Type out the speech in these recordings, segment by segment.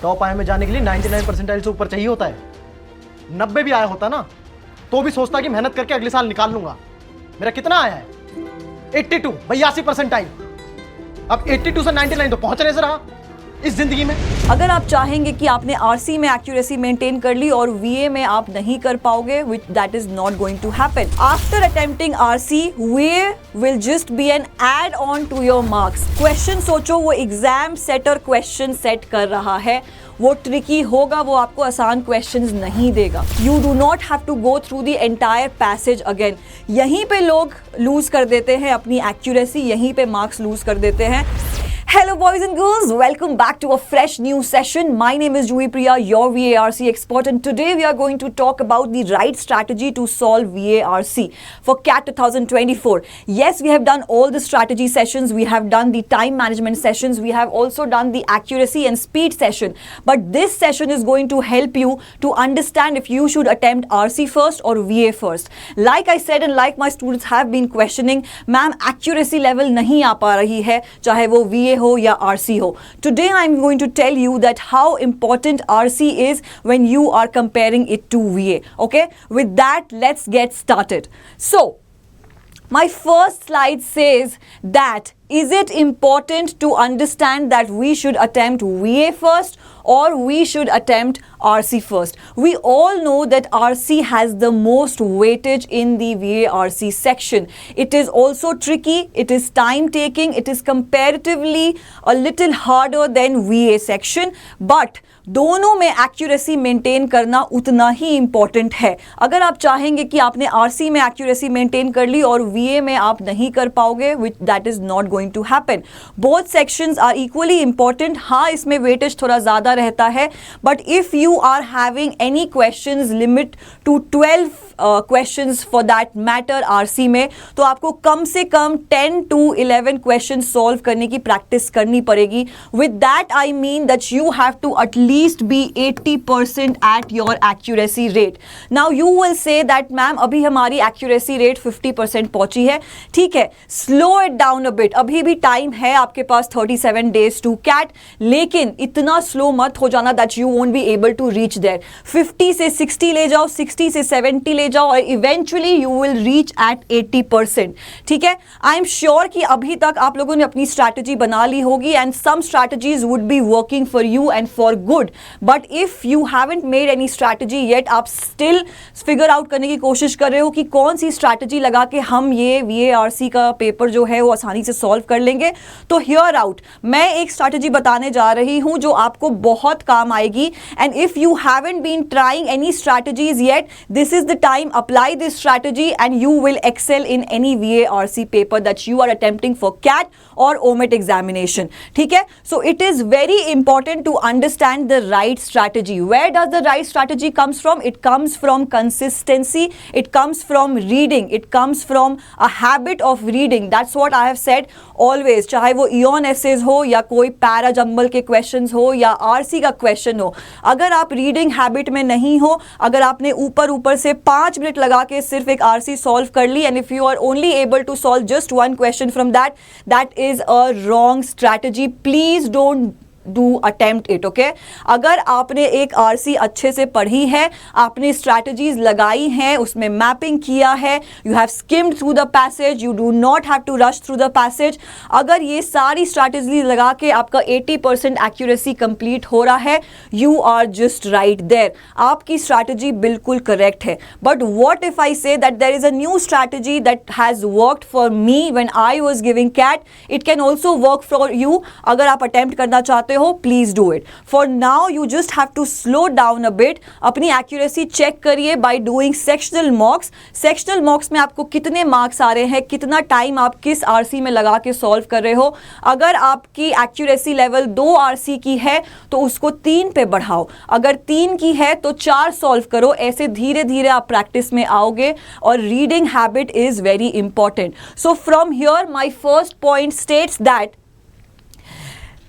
Top I में जाने के लिए 99 परसेंटाइल से ऊपर चाहिए होता है। 90 भी आया होता ना तो भी सोचता कि मेहनत करके अगले साल निकाल लूंगा। मेरा कितना आया है? 82, 82 परसेंटाइल। अब 82 से 99 तो पहुंच रहे रहा इस जिंदगी में। अगर आप चाहेंगे कि आपने आरसी में एक्यूरेसी मेंटेन कर ली और वीए में आप नहीं कर पाओगे, which that is not going to happen. After attempting RC, VA will just be an add-on to your marks. Question सोचो, वो एग्जाम सेटर क्वेश्चन सेट कर रहा है, वो ट्रिकी होगा, वो आपको आसान क्वेश्चंस नहीं देगा. You do not have to go through the entire passage again. यहीं पे लोग लूज कर देते हैं अपनी एक्यूरेसी, यहीं पे मार्क्स लूज कर देते हैं. Hello boys and girls, welcome back to a fresh new session. My name is Juhi Priya, your VARC expert, and today we are going to talk about the right strategy to solve VARC for CAT 2024. Yes, we have done all the strategy sessions, we have done the time management sessions, we have also done the accuracy and speed session, but this session is going to help you to understand if you should attempt RC first or VA first. Like I said and like my students have been questioning, ma'am accuracy level नहीं आ पा रही है, चाहे वो VA हो या RC हो. Today I am going to tell you that how important RC is when you are comparing it to VA. Okay, with that let's get started. So my first slide says that is it important to understand that we should attempt VA first or we should attempt RC first? We all know that RC has the most weightage in the VARC section. It is also tricky, it is time taking, it is comparatively a little harder than VA section, but दोनों में accuracy maintain करना उतना ही important है. अगर आप चाहेंगे कि आपने आरसी में एक्यूरेसी मेंटेन कर ली और वीए में आप नहीं कर पाओगे, which that is not going to happen. Both sections are equally important. हाँ, इसमें वेटेज थोड़ा ज़्यादा रहता है, but if you are having any questions limit to 12 questions for that matter RC में, तो आपको कम से कम 10 to 11 क्वेश्चन सॉल्व करने की प्रैक्टिस करनी पड़ेगी. With that I mean that you have to at least be 80% at your accuracy rate. Now you will say that ma'am अभी हमारी एक्यूरेसी रेट 50% पहुंची है. ठीक है, slow it down a bit. अभी भी टाइम है आपके पास 37 days टू कैट, लेकिन इतना स्लो मत हो जाना that you won't be able to reach there. 50 से 60 ले जाओ, 60 से 70 ले जाओ और eventually you will reach at 80%. ठीक है, आई एम श्योर कि अभी तक आप लोगों ने अपनी स्ट्रैटेजी बना ली होगी and some strategies would be working for you and for good, but if you haven't made any strategy yet, आप स्टिल फिगर आउट करने की कोशिश कर रहे हो कि कौन सी स्ट्रैटेजी लगा के हम ये VARC का पेपर जो है वो आसानी से सॉल्व कर लेंगे, तो हियर आउट मैं एक स्ट्रैटेजी बताने जा रही हूं जो आपको बहुत काम आएगी. And if you haven't been trying any strategies yet, this is the time. Apply this strategy and you will excel in any VARC paper that you are attempting for CAT or OMET examination. ठीक है, so it is very important to understand the right strategy. Where does the right strategy comes from? It comes from consistency, it comes from reading, it comes from a habit of reading. That's what I have said always. चाहे वो EON essays हो या कोई para jumble के questions हो या RC का question हो, अगर आप reading habit में नहीं हो, अगर आपने ऊपर से 5 मिनट लगा के सिर्फ एक आरसी सॉल्व कर ली and if you are only able to solve just one question from that is a wrong strategy. Please don't do attempt it. okay, अगर आपने एक आरसी अच्छे से पढ़ी है, आपने स्ट्रैटेजीज लगाई हैं, उसमें मैपिंग किया है, you have skimmed through the passage, you do not have to rush through the passage, अगर ये सारी स्ट्रैटेजीज लगा के आपका 80% एक्यूरेसी कंप्लीट हो रहा है, you are just right there. आपकी स्ट्रैटेजी बिल्कुल करेक्ट है. But what if I say that there is a new strategy that has worked for me when I was giving CAT, it can also work for you. अगर आप attempt करना चाहते हो, please do it. For now you just have to slow down a bit. अपनी accuracy check करिए by doing sectional mocks. Sectional मॉक्स में आपको कितने मार्क्स आ रहे हैं, कितना टाइम आप किस आरसी में लगा के सॉल्व कर रहे हो. अगर आपकी एक्यूरेसी लेवल 2 आरसी की है तो उसको 3 पे बढ़ाओ, अगर 3 की है तो 4 सॉल्व करो. ऐसे धीरे धीरे आप प्रैक्टिस में आओगे और reading habit is very important. So from here my first point states that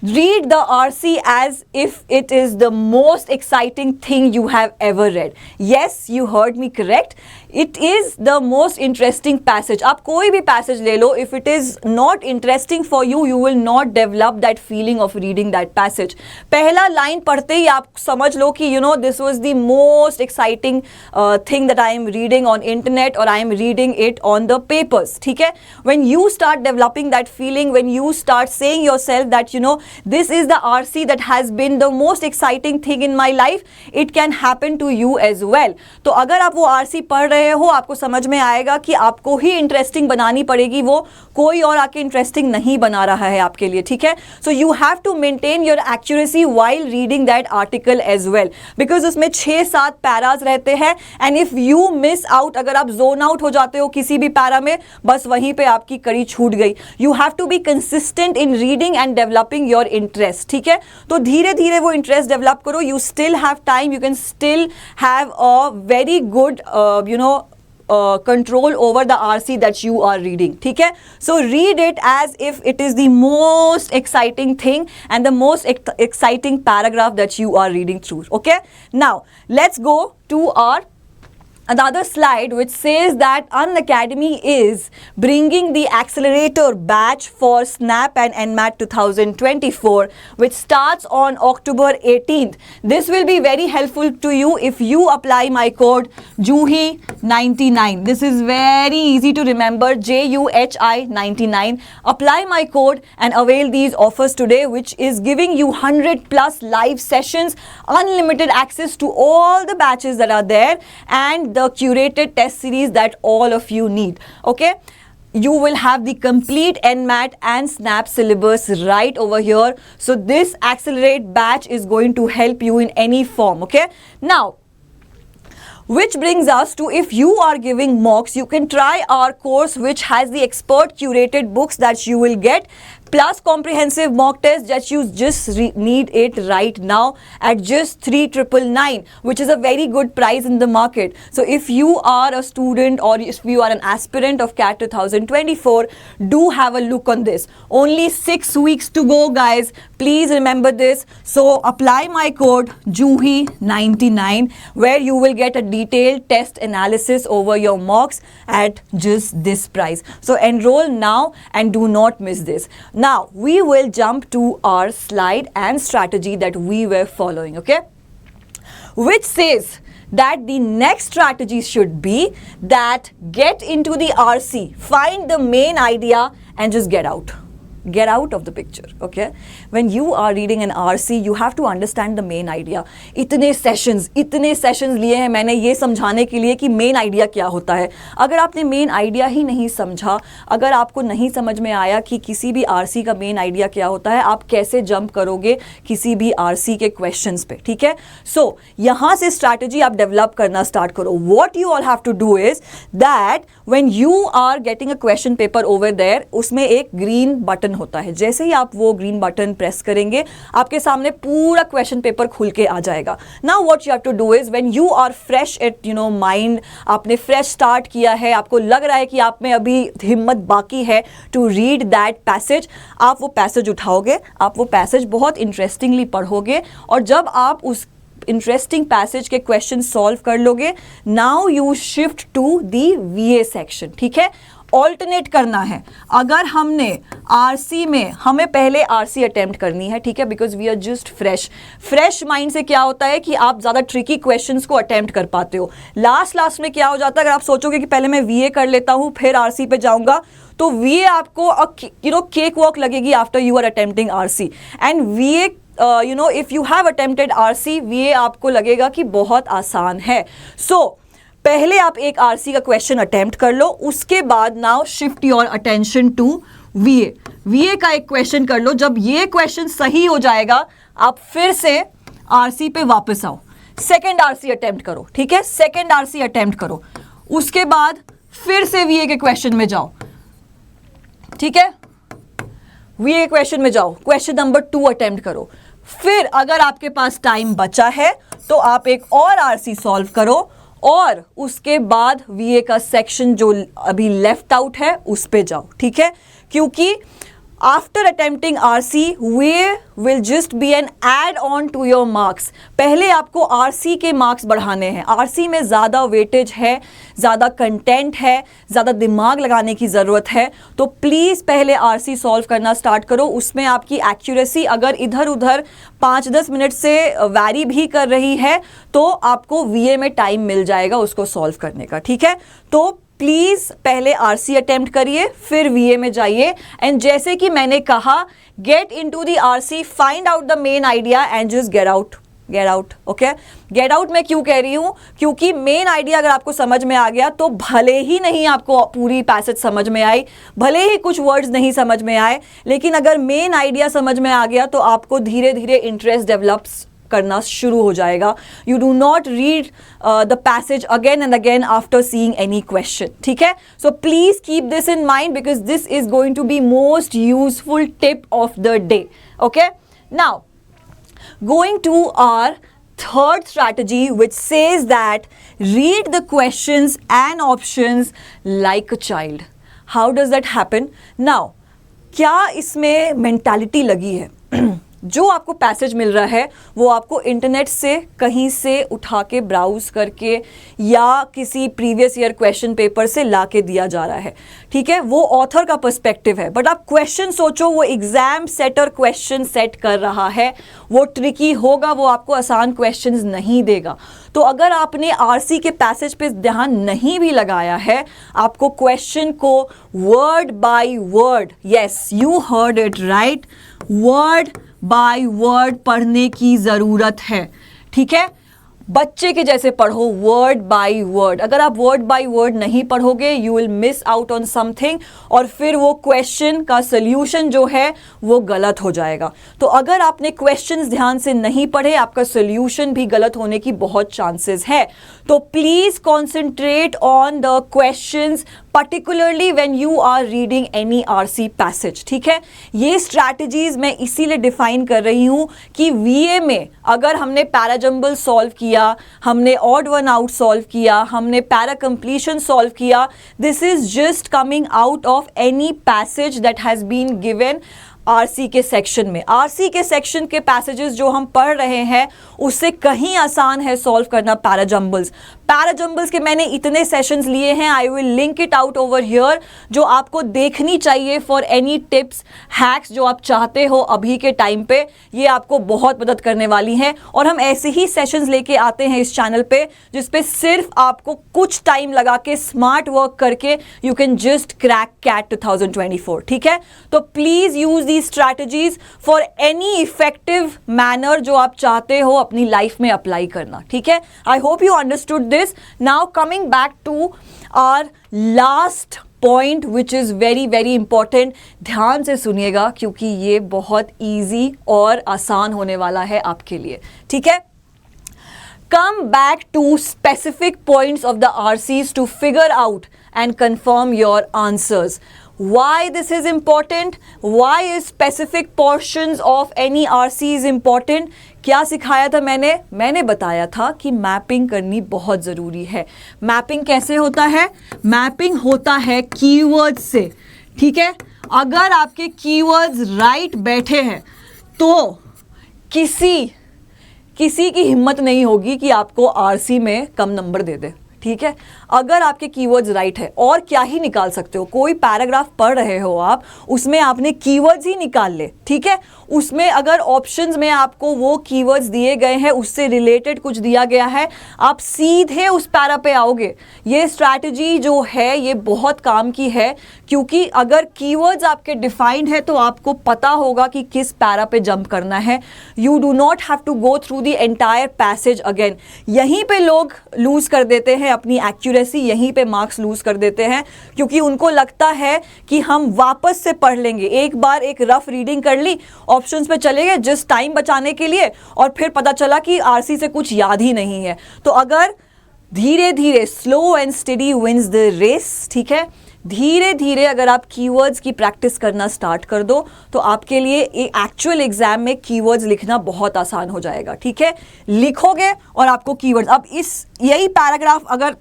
Read the RC as if it is the most exciting thing you have ever read. Yes, you heard me correct. It is the most interesting passage. आप कोई भी passage ले लो, if it is not interesting for you, you will not develop that feeling of reading that passage. पहला line पढ़ते ही आप समझ लो कि this was the most exciting thing that I am reading on internet, or I am reading it on the papers. ठीक है? When you start developing that feeling, when you start saying yourself that this is the RC that has been the most exciting thing in my life, it can happen to you as well. तो अगर आप वो RC पढ़ रहे हो, आपको समझ में आएगा कि आपको ही इंटरेस्टिंग बनानी पड़ेगी, वो कोई और आके इंटरेस्टिंग नहीं बना रहा है आपके लिए. ठीक है? So you have to maintain your accuracy while reading that article as well, because उसमें 6-7 पैराज रहते हैं, and if you miss out, अगर आप जोन आउट हो जाते हो किसी भी पैरा में, बस वहीं पे आपकी कड़ी छूट गई. You have to be consistent in reading and developing your interest. ठीक है? तो धीरे धीरे वो इंटरेस्ट डेवलप करो. You still have time, you can still have a very good control over the RC that you are reading. ठीक है? So read it as if it is the most exciting thing and the most exciting paragraph that you are reading through. Okay? Now let's go to our another slide, which says that Unacademy is bringing the accelerator batch for SNAP and NMAT 2024, which starts on October 18th. This will be very helpful to you if you apply my code JUHI99. This is very easy to remember, JUHI99. Apply my code and avail these offers today, which is giving you 100+ live sessions, unlimited access to all the batches that are there, and the curated test series that all of you need. Okay? You will have the complete NMAT and SNAP syllabus right over here. So this Accelerate batch is going to help you in any form. Okay? Now, which brings us to, if you are giving mocks, you can try our course, which has the expert curated books that you will get, plus comprehensive mock test that you just need it right now at just 3,999, which is a very good price in the market. So if you are a student or if you are an aspirant of CAT 2024, do have a look on this. Only 6 weeks to go, guys. Please remember this. So apply my code JUHI99, where you will get a detailed test analysis over your mocks at just this price. So enroll now and do not miss this. Now, we will jump to our slide and strategy that we were following, okay? Which says that the next strategy should be that get into the RC, find the main idea and just get out. Get out of the picture. Okay, when you are reading an RC, you have to understand the main idea. इतने sessions लिए हैं मैंने ये समझाने के लिए कि main idea क्या होता है. अगर आपने main idea ही नहीं समझा, अगर आपको नहीं समझ में आया कि किसी भी RC का main idea क्या होता है, आप कैसे jump करोगे किसी भी RC के questions पे. ठीक है? So यहाँ से strategy आप develop करना start करो. What you all have to do is that when you are getting a question paper over there, उसमें एक green button होता है. जैसे ही आप वो ग्रीन बटन प्रेस करेंगे, आपके सामने पूरा क्वेश्चन पेपर खुल के आ जाएगा. Now what you have to do is, when you are fresh at mind, आपने फ्रेश स्टार्ट किया है, आपको लग रहा है कि आप में अभी हिम्मत बाकी है टू रीड दैट पैसेज, आप वो पैसेज उठाओगे, आप वो पैसेज बहुत इंटरेस्टिंगली पढ़ोगे, और जब आप उस इंटरेस्टिंग पैसेज के क्वेश्चन सॉल्व कर लोगे, now you shift to the VA section. ठीक है? ऑल्टरनेट करना है. अगर हमने आरसी में, हमें पहले आरसी अटेम्प्ट करनी है. ठीक है? Because we are just fresh mind से क्या होता है कि आप ज़्यादा ट्रिकी क्वेश्चंस को अटेम्प्ट कर पाते हो. लास्ट में क्या हो जाता है, अगर आप सोचोगे कि पहले मैं VA कर लेता हूँ फिर आरसी पे जाऊँगा, तो VA आपको केक वॉक लगेगी after you are attempting RC. And VA if you have attempted RC, VA आपको लगेगा कि बहुत आसान है. पहले आप एक RC का क्वेश्चन अटेम्प्ट कर लो, उसके बाद now shift your attention to VA का एक क्वेश्चन कर लो. जब ये क्वेश्चन सही हो जाएगा, आप फिर से RC पे वापस आओ, सेकेंड RC अटेम्प्ट करो. ठीक है? सेकेंड RC अटेम्प्ट करो, उसके बाद फिर से VA के क्वेश्चन में जाओ. ठीक है? VA के क्वेश्चन में जाओ, क्वेश्चन नंबर 2 अटेम्प्ट करो. फिर अगर आपके पास टाइम बचा है तो आप एक और RC सॉल्व करो, और उसके बाद VA का सेक्शन जो अभी लेफ्ट आउट है उस पे जाओ. ठीक है? क्योंकि After attempting RC, VA will just be an add-on to your marks. पहले आपको RC के मार्क्स बढ़ाने हैं. RC में ज़्यादा वेटेज है, ज़्यादा कंटेंट है, ज़्यादा दिमाग लगाने की ज़रूरत है. तो प्लीज़ पहले RC सॉल्व करना स्टार्ट करो. उसमें आपकी एक्यूरेसी अगर इधर उधर 5-10 मिनट से वैरी भी कर रही है तो आपको VA में टाइम मिल जाएगा उसको सॉल्व करने का. ठीक है, तो प्लीज पहले RC अटेम्प्ट करिए, फिर VA में जाइए. एंड जैसे कि मैंने कहा, get into the RC, find out the main idea and just get out. Okay, get out मैं क्यों कह रही हूं? क्योंकि मेन आइडिया अगर आपको समझ में आ गया तो भले ही नहीं आपको पूरी पैसेज समझ में आई, भले ही कुछ वर्ड्स नहीं समझ में आए, लेकिन अगर मेन आइडिया समझ में आ गया तो आपको धीरे धीरे इंटरेस्ट डेवलप्स करना शुरू हो जाएगा. You do not read the passage again and again after seeing any question. ठीक है, so please keep this in mind because this is going to be most useful tip of the day. Okay, now going to our third strategy, which says that read the questions and options like a child. How does that happen? Now, क्या इसमें mentality लगी है? जो आपको passage मिल रहा है वो आपको इंटरनेट से कहीं से उठा के ब्राउज करके या किसी प्रीवियस ईयर क्वेश्चन पेपर से ला के दिया जा रहा है. ठीक है, वो ऑथर का पर्सपेक्टिव है. बट आप क्वेश्चन सोचो, वो एग्जाम सेटर क्वेश्चन सेट कर रहा है, वो ट्रिकी होगा, वो आपको आसान क्वेश्चंस नहीं देगा. तो अगर आपने RC के पैसेज पे ध्यान नहीं भी लगाया है, आपको क्वेश्चन को word by word, yes you heard it right, word by word पढ़ने की ज़रूरत है. ठीक है, बच्चे के जैसे पढ़ो, वर्ड बाय वर्ड. अगर आप वर्ड बाय वर्ड नहीं पढ़ोगे, you will miss out on something और फिर वो क्वेश्चन का सोल्यूशन जो है वो गलत हो जाएगा. तो अगर आपने क्वेश्चंस ध्यान से नहीं पढ़े, आपका सोल्यूशन भी गलत होने की बहुत चांसेस है. तो please concentrate on the questions, particularly when you are reading any RC passage. ठीक है, ये स्ट्रैटेजीज मैं इसीलिए डिफाइन कर रही हूं कि VA में अगर हमने पैराजम्बल सॉल्व किया, हमने ऑड वन आउट सॉल्व किया, हमने पैरा कंप्लीशन सॉल्व किया, this is just coming out of any passage that has been given RC के सेक्शन में. RC के सेक्शन के पैसेजेस जो हम पढ़ रहे हैं उससे कहीं आसान है सॉल्व करना पैराजम्बल्स. पैराजम्बल्स के मैंने इतने सेशंस लिए हैं, I will link it out over here, जो आपको देखनी चाहिए फॉर एनी टिप्स हैक्स जो आप चाहते हो अभी के टाइम पे. ये आपको बहुत मदद करने वाली हैं और हम ऐसे ही सेशंस लेके आते हैं इस चैनल पे जिसपे सिर्फ आपको कुछ टाइम लगा के स्मार्ट वर्क करके you can just crack CAT 2024. ठीक है, तो please use the strategies for any effective manner जो आप चाहते हो अपनी लाइफ में अप्लाई करना. ठीक है, I hope you understood this. Now coming back to our last point which is very very important. ध्यान से सुनिएगा क्योंकि ये बहुत ईजी और आसान होने वाला है आपके लिए. ठीक है, come back to specific points of the RCs to figure out and confirm your answers. Why this is important? Why is specific portions of any RC is important? क्या सिखाया था मैंने बताया था कि मैपिंग करनी बहुत ज़रूरी है. मैपिंग कैसे होता है? मैपिंग होता है कीवर्ड्स से. ठीक है, अगर आपके कीवर्ड्स राइट बैठे हैं तो किसी की हिम्मत नहीं होगी कि आपको RC में कम नंबर दे दे. ठीक है, अगर आपके कीवर्ड्स राइट है, और क्या ही निकाल सकते हो, कोई पैराग्राफ पढ़ रहे हो आप, उसमें आपने कीवर्ड्स ही निकाल ले. ठीक है, उसमें अगर ऑप्शंस में आपको वो कीवर्ड्स दिए गए हैं, उससे रिलेटेड कुछ दिया गया है, आप सीधे उस पैरा पे आओगे. ये स्ट्रैटेजी जो है ये बहुत काम की है क्योंकि अगर कीवर्ड्स आपके डिफाइंड है तो आपको पता होगा कि किस पैरा पे जंप करना है. You do not have to go through the entire passage again. यहीं पे लोग लूज कर देते हैं अपनी एक्यूरेसी, यहीं पे मार्क्स लूज कर देते हैं क्योंकि उनको लगता है कि हम वापस से पढ़ लेंगे. एक बार एक रफ रीडिंग कर ली, ऑप्शंस पे चले गए जस्ट टाइम बचाने के लिए, और फिर पता चला कि RC से कुछ याद ही नहीं है. तो अगर धीरे धीरे, slow and steady wins the race. ठीक है, धीरे धीरे अगर आप कीवर्ड्स की प्रैक्टिस करना स्टार्ट कर दो तो आपके लिए एक्चुअल एग्जाम में कीवर्ड्स लिखना बहुत आसान हो जाएगा. ठीक है, लिखोगे और आपको कीवर्ड्स, अब यही पैराग्राफ अगर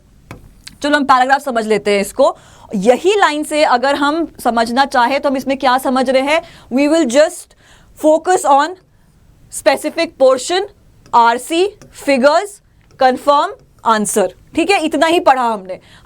चलो हम पैराग्राफ समझ लेते हैं इसको। यही लाइन से अगर हम समझना चाहे तो हम इसमें क्या समझ रहे हैं, we will just focus on specific portion, RC, figures, confirm, answer. ठीक है, इतना ही पढ़ा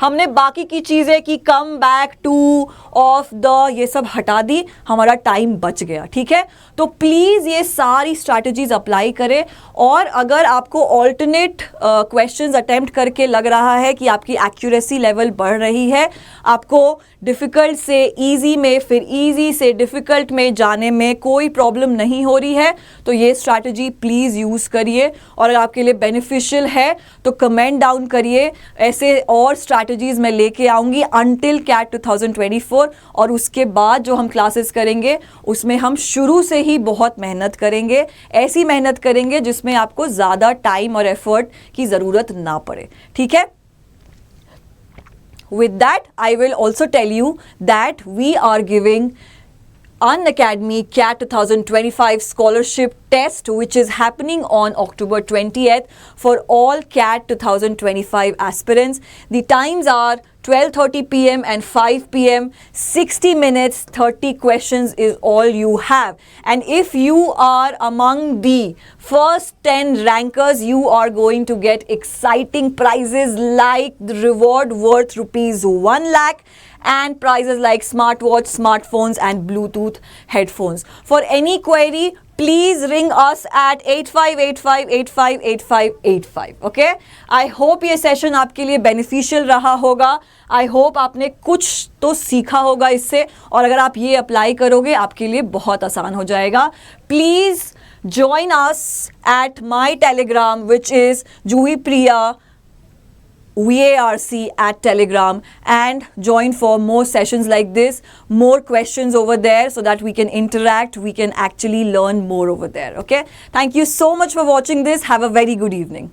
हमने बाकी की चीजें कि come back to, of the, ये सब हटा दी, हमारा टाइम बच गया। ठीक है, तो प्लीज ये सारी स्ट्रैटेजीज अप्लाई करें। और अगर आपको ऑल्टरनेट क्वेश्चंस अटेम्प्ट करके लग रहा है कि आपकी एक्यूरेसी लेवल बढ़ रही है, आपको डिफिकल्ट से इजी में, फिर इजी से डिफिकल्ट में जाने में कोई प्रॉब्लम नहीं हो रही है, तो ये स्ट्रैटेजी प्लीज यूज करिए। और अगर आपके लिए बेनिफिशियल है तो कमेंट डाउन करिए, ऐसे और स्ट्रैटेजीज मैं लेके आऊंगी अंटिल कैट 2024। और उसके बाद जो हम क्लासेस करेंगे उसमें हम शुरू से ही बहुत मेहनत करेंगे, ऐसी मेहनत करेंगे जिसमें आपको ज़्यादा टाइम और एफर्ट की ज़रूरत ना पड़े। ठीक है, with that I will also tell you that we are giving Unacademy CAT 2025 scholarship test, which is happening on October 20th for all CAT 2025 aspirants. The times are 12:30 p.m. and 5 p.m. 60 minutes, 30 questions is all you have. And if you are among the first 10 rankers, you are going to get exciting prizes like the reward worth rupees 1 lakh and prizes like smartwatch, smartphones and Bluetooth headphones. For any query, please ring us at 8585858585. Okay? I hope ये session आपके लिए beneficial रहा होगा। I hope आपने कुछ तो सीखा होगा इससे, और अगर आप ये अप्लाई करोगे आपके लिए बहुत आसान हो जाएगा। Please join us at my Telegram, which is Juhi Priya VARC at Telegram, and join for more sessions like this, more questions over there, so that we can interact, we can actually learn more over there. Okay, thank you so much for watching this. Have a very good evening.